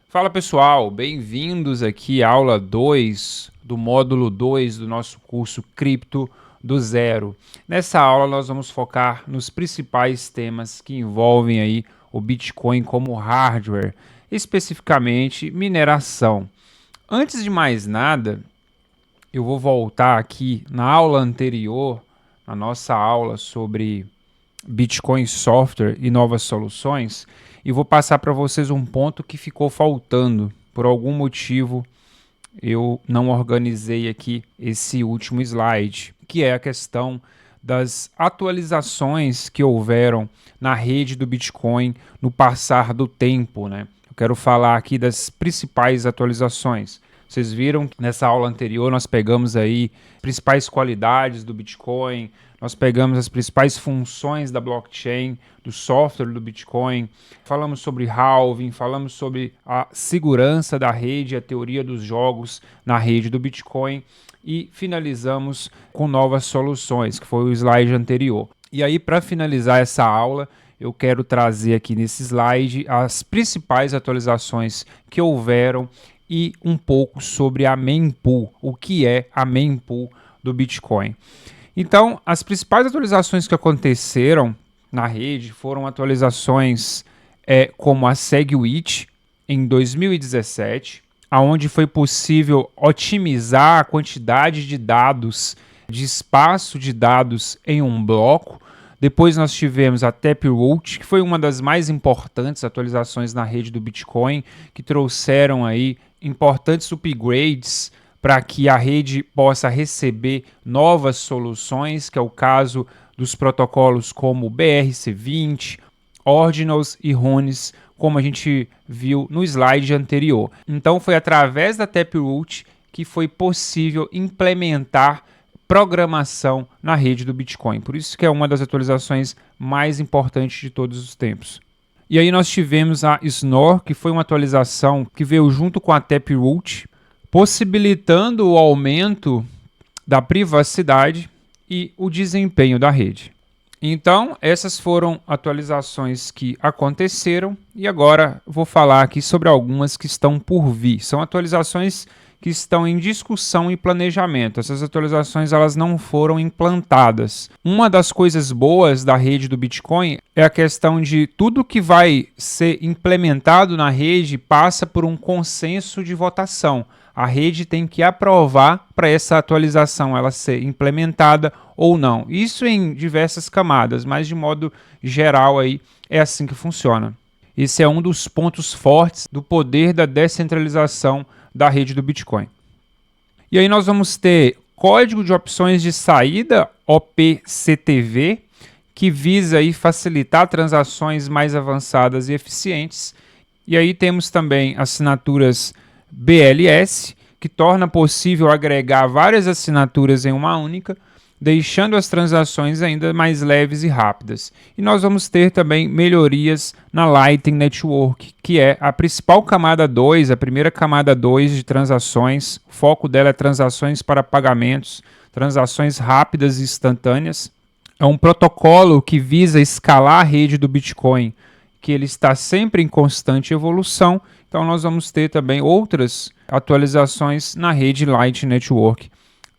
Fala pessoal, bem-vindos aqui à aula 2 do módulo 2 do nosso curso Cripto do Zero. Nessa aula nós vamos focar nos principais temas que envolvem aí o Bitcoin como hardware, especificamente mineração. Antes de mais nada, eu vou voltar aqui na aula anterior, na nossa aula sobre Bitcoin Software e novas soluções, e vou passar para vocês um ponto que ficou faltando. Por algum motivo, eu não organizei aqui esse último slide, que é a questão das atualizações que houveram na rede do Bitcoin no passar do tempo, né? Eu quero falar aqui das principais atualizações. Vocês viram que nessa aula anterior nós pegamos aí principais qualidades do Bitcoin, nós pegamos as principais funções da blockchain, do software do Bitcoin, falamos sobre halving, falamos sobre a segurança da rede, a teoria dos jogos na rede do Bitcoin e finalizamos com novas soluções, que foi o slide anterior. E aí, para finalizar essa aula, eu quero trazer aqui nesse slide as principais atualizações que houveram e um pouco sobre a mempool, o que é a mempool do Bitcoin. Então, as principais atualizações que aconteceram na rede foram atualizações como a SegWit em 2017, onde foi possível otimizar a quantidade de dados, de espaço de dados em um bloco. Depois nós tivemos a Taproot, que foi uma das mais importantes atualizações na rede do Bitcoin, que trouxeram aí importantes upgrades para que a rede possa receber novas soluções, que é o caso dos protocolos como BRC20, Ordinals e Runes, como a gente viu no slide anterior. Então foi através da Taproot que foi possível implementar programação na rede do Bitcoin. Por isso que é uma das atualizações mais importantes de todos os tempos. E aí nós tivemos a Snore, que foi uma atualização que veio junto com a Taproot, possibilitando o aumento da privacidade e o desempenho da rede. Então, essas foram atualizações que aconteceram e agora vou falar aqui sobre algumas que estão por vir. São atualizações que estão em discussão e planejamento. Essas atualizações elas não foram implantadas. Uma das coisas boas da rede do Bitcoin é a questão de tudo que vai ser implementado na rede passa por um consenso de votação. A rede tem que aprovar para essa atualização ela ser implementada ou não. Isso em diversas camadas, mas de modo geral aí é assim que funciona. Esse é um dos pontos fortes do poder da descentralização da rede do Bitcoin. E aí nós vamos ter código de opções de saída OPCTV, que visa aí facilitar transações mais avançadas e eficientes. E aí temos também assinaturas BLS, que torna possível agregar várias assinaturas em uma única, deixando as transações ainda mais leves e rápidas. E nós vamos ter também melhorias na Lightning Network, que é a principal camada 2, a primeira camada 2 de transações. O foco dela é transações para pagamentos, transações rápidas e instantâneas. É um protocolo que visa escalar a rede do Bitcoin, que ele está sempre em constante evolução. Então nós vamos ter também outras atualizações na rede Lightning Network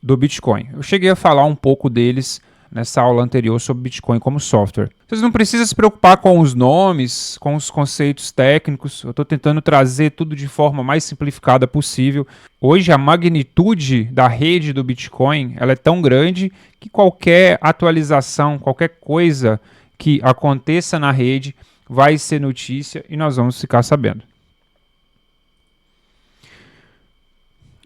do Bitcoin. Eu cheguei a falar um pouco deles nessa aula anterior sobre Bitcoin como software. Vocês não precisam se preocupar com os nomes, com os conceitos técnicos. Eu estou tentando trazer tudo de forma mais simplificada possível. Hoje a magnitude da rede do Bitcoin ela é tão grande que qualquer atualização, qualquer coisa que aconteça na rede vai ser notícia e nós vamos ficar sabendo.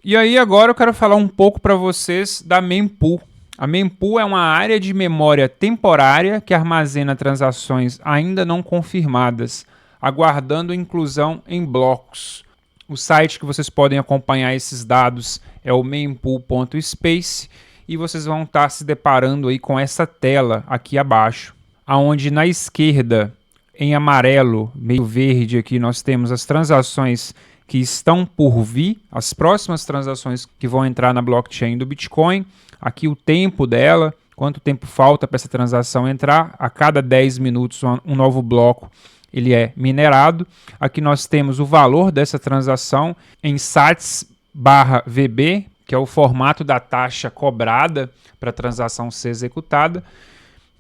E aí agora eu quero falar um pouco para vocês da mempool. A mempool é uma área de memória temporária que armazena transações ainda não confirmadas, aguardando inclusão em blocos. O site que vocês podem acompanhar esses dados é o mempool.space e vocês vão estar se deparando aí com essa tela aqui abaixo, onde na esquerda, em amarelo, meio verde aqui, nós temos as transações que estão por vir, as próximas transações que vão entrar na blockchain do Bitcoin. Aqui o tempo dela, quanto tempo falta para essa transação entrar. A cada 10 minutos um novo bloco ele é minerado. Aqui nós temos o valor dessa transação em sats/VB, que é o formato da taxa cobrada para a transação ser executada.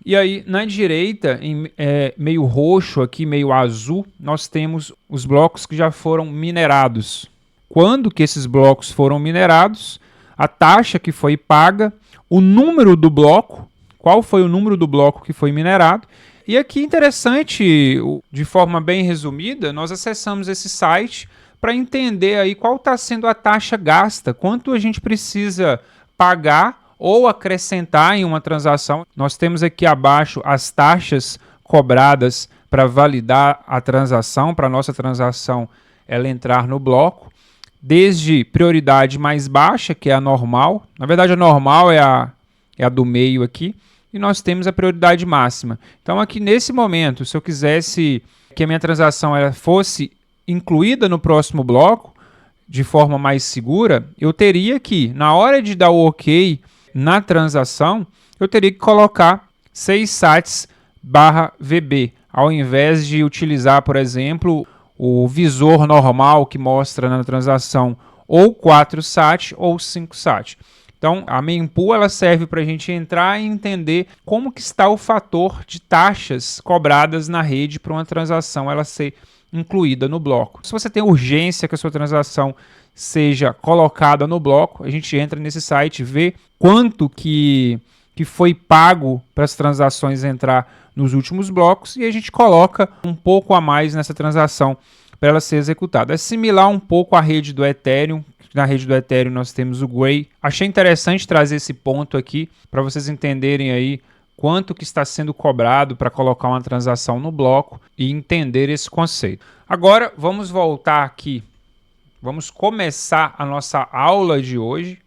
E aí, na direita, em meio roxo aqui, meio azul, nós temos os blocos que já foram minerados. Quando que esses blocos foram minerados, a taxa que foi paga, o número do bloco, qual foi o número do bloco que foi minerado. E aqui, interessante, de forma bem resumida, nós acessamos esse site para entender aí qual está sendo a taxa gasta, quanto a gente precisa pagar ou acrescentar em uma transação. Nós temos aqui abaixo as taxas cobradas para validar a transação, para a nossa transação ela entrar no bloco, desde prioridade mais baixa, que é a normal. Na verdade, a normal é a do meio aqui, e nós temos a prioridade máxima. Então, aqui nesse momento, se eu quisesse que a minha transação ela fosse incluída no próximo bloco, de forma mais segura, eu teria que, na hora de dar o OK na transação, eu teria que colocar 6 sats/VB, ao invés de utilizar, por exemplo, o visor normal que mostra na transação ou 4 sat ou 5 sat. Então, a mempool ela serve para a gente entrar e entender como que está o fator de taxas cobradas na rede para uma transação ela ser incluída no bloco. Se você tem urgência que a sua transação seja colocada no bloco, a gente entra nesse site, vê quanto que foi pago para as transações entrar nos últimos blocos e a gente coloca um pouco a mais nessa transação para ela ser executada. É similar um pouco à rede do Ethereum. Na rede do Ethereum nós temos o Gray. Achei interessante trazer esse ponto aqui para vocês entenderem aí quanto que está sendo cobrado para colocar uma transação no bloco e entender esse conceito. Agora vamos voltar aqui, vamos começar a nossa aula de hoje.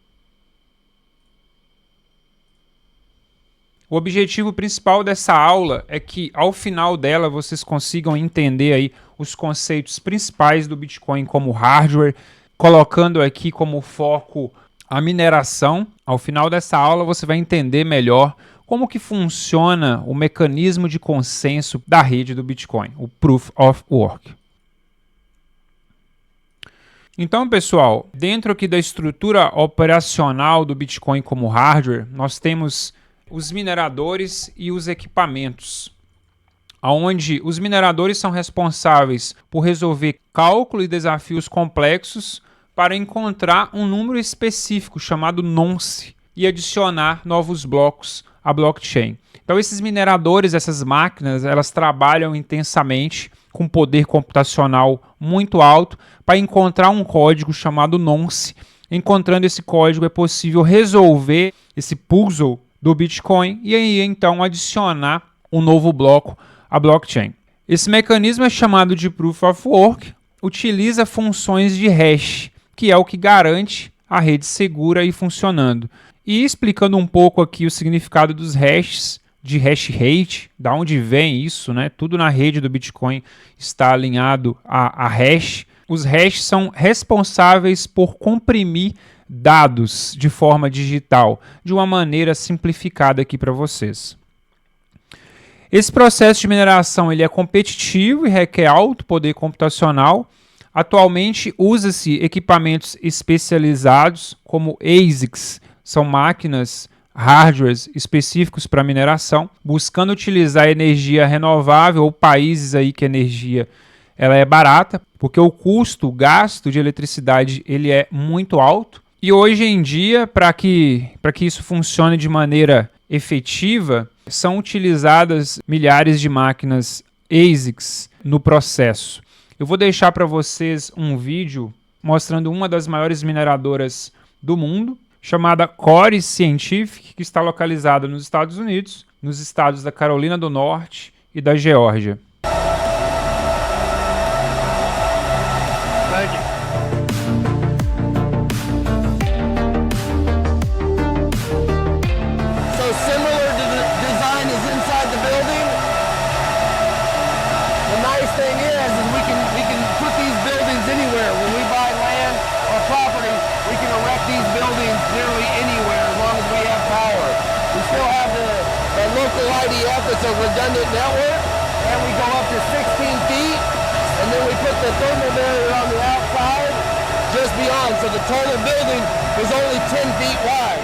O objetivo principal dessa aula é que ao final dela vocês consigam entender aí os conceitos principais do Bitcoin como hardware, colocando aqui como foco a mineração. Ao final dessa aula você vai entender melhor como que funciona o mecanismo de consenso da rede do Bitcoin, o Proof of Work. Então, pessoal, dentro aqui da estrutura operacional do Bitcoin como hardware, nós temos os mineradores e os equipamentos, onde os mineradores são responsáveis por resolver cálculo e desafios complexos para encontrar um número específico chamado nonce e adicionar novos blocos à blockchain. Então esses mineradores, essas máquinas, elas trabalham intensamente com poder computacional muito alto para encontrar um código chamado nonce. Encontrando esse código é possível resolver esse puzzle do Bitcoin e aí então adicionar um novo bloco à blockchain. Esse mecanismo é chamado de Proof of Work, utiliza funções de hash, que é o que garante a rede segura e funcionando. E explicando um pouco aqui o significado dos hashes, de hash rate, da onde vem isso, né? Tudo na rede do Bitcoin está alinhado a hash. Os hashes são responsáveis por comprimir dados de forma digital, de uma maneira simplificada aqui para vocês. Esse processo de mineração ele é competitivo e requer alto poder computacional. Atualmente usa-se equipamentos especializados como ASICs, são máquinas, hardwares específicos para mineração, buscando utilizar energia renovável ou países aí que a energia ela é barata, porque o custo, o gasto de eletricidade ele é muito alto. E hoje em dia, para que isso funcione de maneira efetiva, são utilizadas milhares de máquinas ASICs no processo. Eu vou deixar para vocês um vídeo mostrando uma das maiores mineradoras do mundo, chamada Core Scientific, que está localizada nos Estados Unidos, nos estados da Carolina do Norte e da Geórgia. IDF, it's a redundant network, and we go up to 16 feet. then we put the thermal barrier on the outside just beyond, so the total building is only 10 feet wide.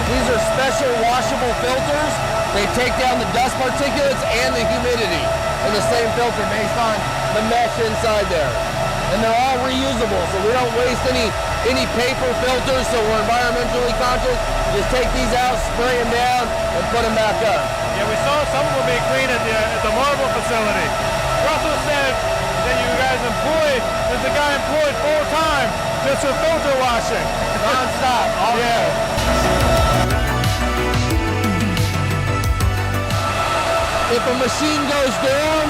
These are special washable filters. They take down the dust particulates and the humidity in the same filter based on the mesh inside there. And they're all reusable, so we don't waste any paper filters, so we're environmentally conscious. Just take these out, spray them down, and put them back up. Yeah, we saw some of them being cleaned at the marble facility. Russell said that you guys there's a guy employed full time just for filter washing. Non-stop. Yeah. If a machine goes down,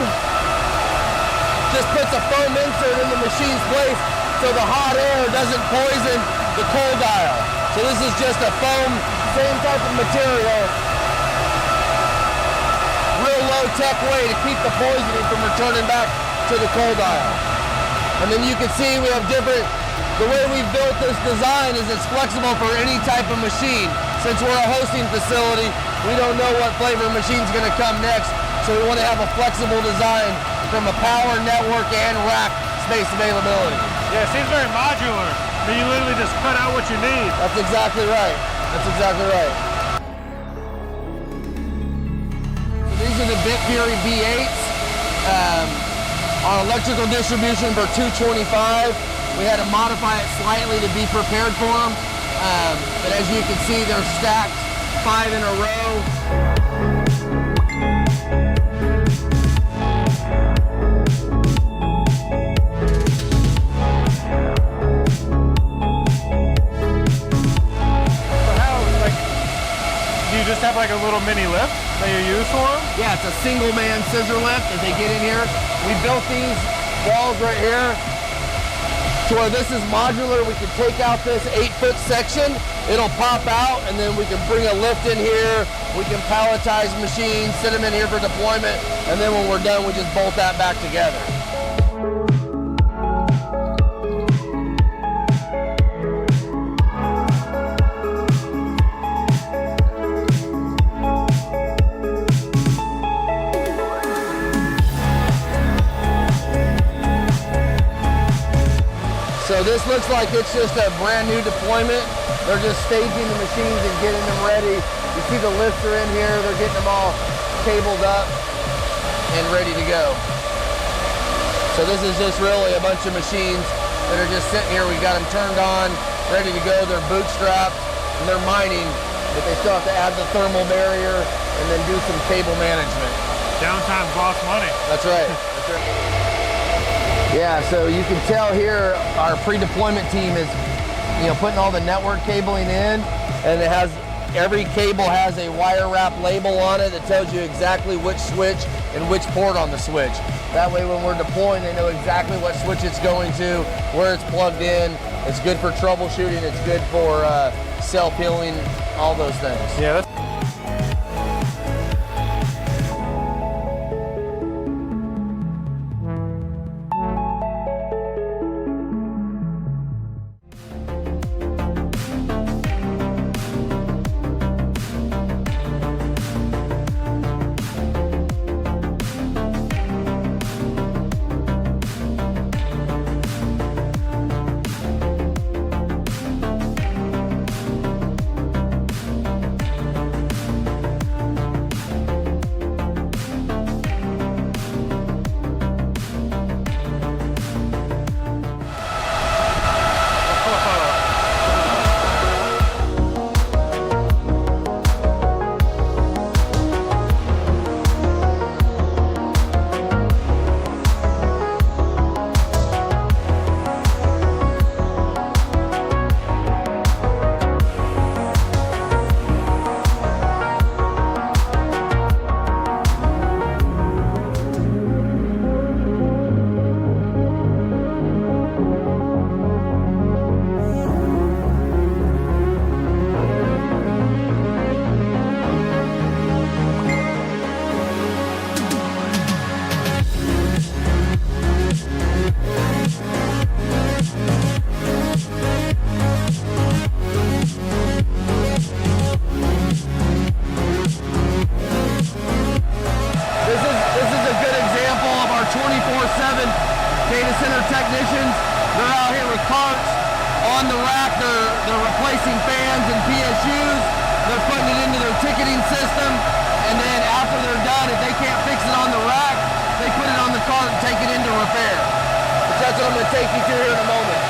just puts a foam insert in the machine's place so the hot air doesn't poison the cold dial. So this is just a foam, same type of material, real low tech way to keep the poisoning from returning back to the cold dial. And then you can see we have the way we've built this design is it's flexible for any type of machine. Since we're a hosting facility, we don't know what flavor machine's going to come next, so we want to have a flexible design from a power, network, and rack space availability. Yeah, it seems very modular. I mean, you literally just cut out what you need. That's exactly right. That's exactly right. So these are the BitFury B8s. Our electrical distribution for 225. We had to modify it slightly to be prepared for them. But as you can see, they're stacked 5 in a row. Do you just have like a little mini lift that you use for them? Yeah, it's a single man scissor lift as they get in here. We built these walls right here to where this is modular. We can take out this 8-foot section, it'll pop out, and then we can bring a lift in here. We can palletize machines, sit them in here for deployment, and then when we're done, we just bolt that back together. So this looks like it's just a brand new deployment. They're just staging the machines and getting them ready. You see the lifts are in here. They're getting them all cabled up and ready to go. So this is just really a bunch of machines that are just sitting here. We got them turned on, ready to go. They're bootstrapped and they're mining, but they still have to add the thermal barrier and then do some cable management. Downtime costs money. That's right. That's right. Yeah, so you can tell here our pre-deployment team is, putting all the network cabling in, and it has every cable has a wire wrap label on it that tells you exactly which switch and which port on the switch. That way when we're deploying, they know exactly what switch it's going to, where it's plugged in. It's good for troubleshooting, it's good for self-healing, all those things. Yeah, on the rack, they're replacing fans and PSUs. They're putting it into their ticketing system, and then after they're done, if they can't fix it on the rack, they put it on the cart and take it into repair. Which that's what I'm going to take you through here in a moment.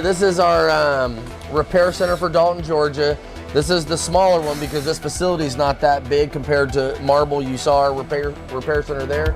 This is our repair center for Dalton, Georgia. This is the smaller one because this facility is not that big compared to Marble. You saw our repair center there.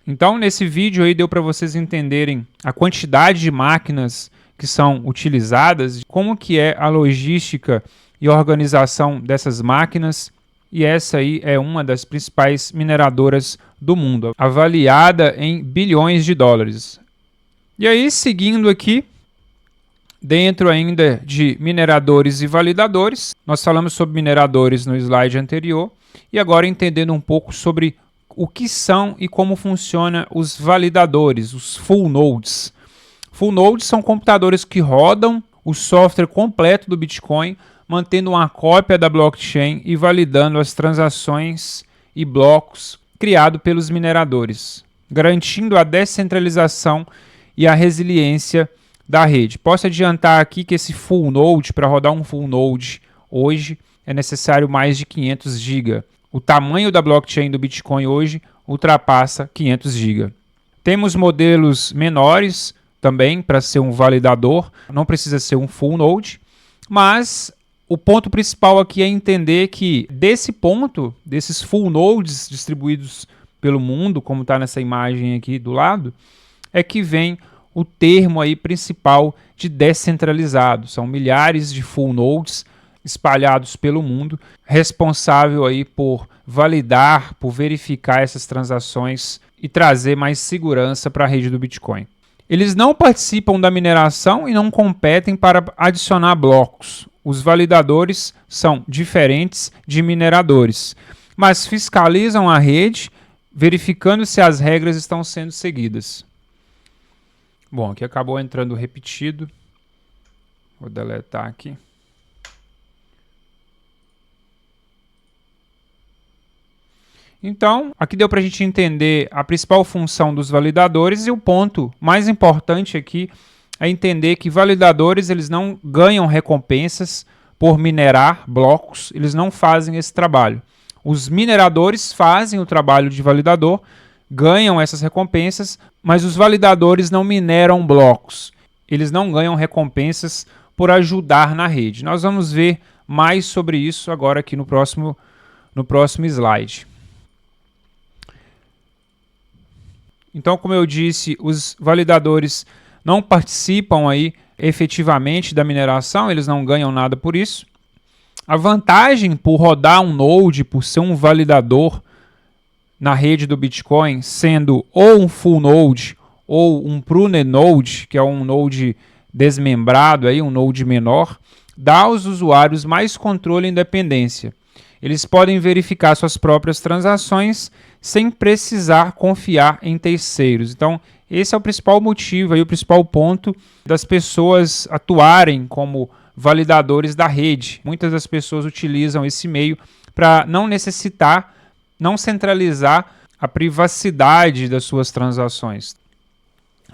Então, nesse vídeo aí deu para vocês entenderem a quantidade de máquinas que são utilizadas, como que é a logística e organização dessas máquinas, e essa aí é uma das principais mineradoras do mundo, avaliada em bilhões de dólares. E aí, seguindo aqui, dentro ainda de mineradores e validadores, nós falamos sobre mineradores no slide anterior, e agora entendendo um pouco sobre o que são e como funciona os validadores, os full nodes. Full nodes são computadores que rodam o software completo do Bitcoin, mantendo uma cópia da blockchain e validando as transações e blocos criados pelos mineradores, garantindo a descentralização e a resiliência da rede. Posso adiantar aqui que esse full node, para rodar um full node hoje, é necessário mais de 500 GB. O tamanho da blockchain do Bitcoin hoje ultrapassa 500 GB. Temos modelos menores também para ser um validador, não precisa ser um full node, mas o ponto principal aqui é entender que desse ponto, desses full nodes distribuídos pelo mundo, como está nessa imagem aqui do lado, é que vem o termo aí principal de descentralizado. São milhares de full nodes espalhados pelo mundo, responsável aí por validar, por verificar essas transações e trazer mais segurança para a rede do Bitcoin. Eles não participam da mineração e não competem para adicionar blocos. Os validadores são diferentes de mineradores, mas fiscalizam a rede, verificando se as regras estão sendo seguidas. Bom, aqui acabou entrando repetido. Vou deletar aqui. Então, aqui deu para a gente entender a principal função dos validadores, e o ponto mais importante aqui é entender que validadores eles não ganham recompensas por minerar blocos, eles não fazem esse trabalho. Os mineradores fazem o trabalho de validador, ganham essas recompensas, mas os validadores não mineram blocos. Eles não ganham recompensas por ajudar na rede. Nós vamos ver mais sobre isso agora aqui no próximo slide. Então, como eu disse, os validadores não participam aí efetivamente da mineração, eles não ganham nada por isso. A vantagem por rodar um node, por ser um validador na rede do Bitcoin, sendo ou um full node ou um pruned node, que é um node desmembrado, aí, um node menor, dá aos usuários mais controle e independência. Eles podem verificar suas próprias transações sem precisar confiar em terceiros. Então, esse é o principal motivo, aí, o principal ponto das pessoas atuarem como validadores da rede. Muitas das pessoas utilizam esse meio para não necessitar, não centralizar a privacidade das suas transações.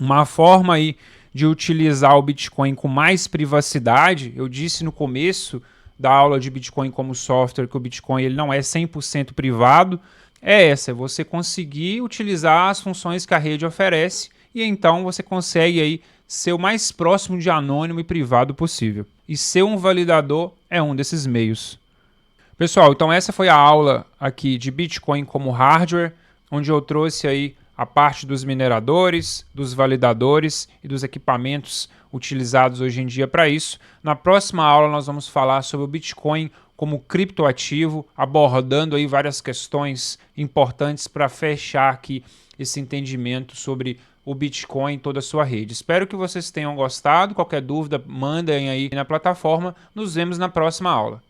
Uma forma aí de utilizar o Bitcoin com mais privacidade, eu disse no começo da aula de Bitcoin como software que o Bitcoin ele não é 100% privado, é você conseguir utilizar as funções que a rede oferece e então você consegue aí ser o mais próximo de anônimo e privado possível. E ser um validador é um desses meios. Pessoal, então essa foi a aula aqui de Bitcoin como hardware, onde eu trouxe aí a parte dos mineradores, dos validadores e dos equipamentos utilizados hoje em dia para isso. Na próxima aula nós vamos falar sobre o Bitcoin como criptoativo, abordando aí várias questões importantes para fechar aqui esse entendimento sobre o Bitcoin e toda a sua rede. Espero que vocês tenham gostado. Qualquer dúvida, mandem aí na plataforma. Nos vemos na próxima aula.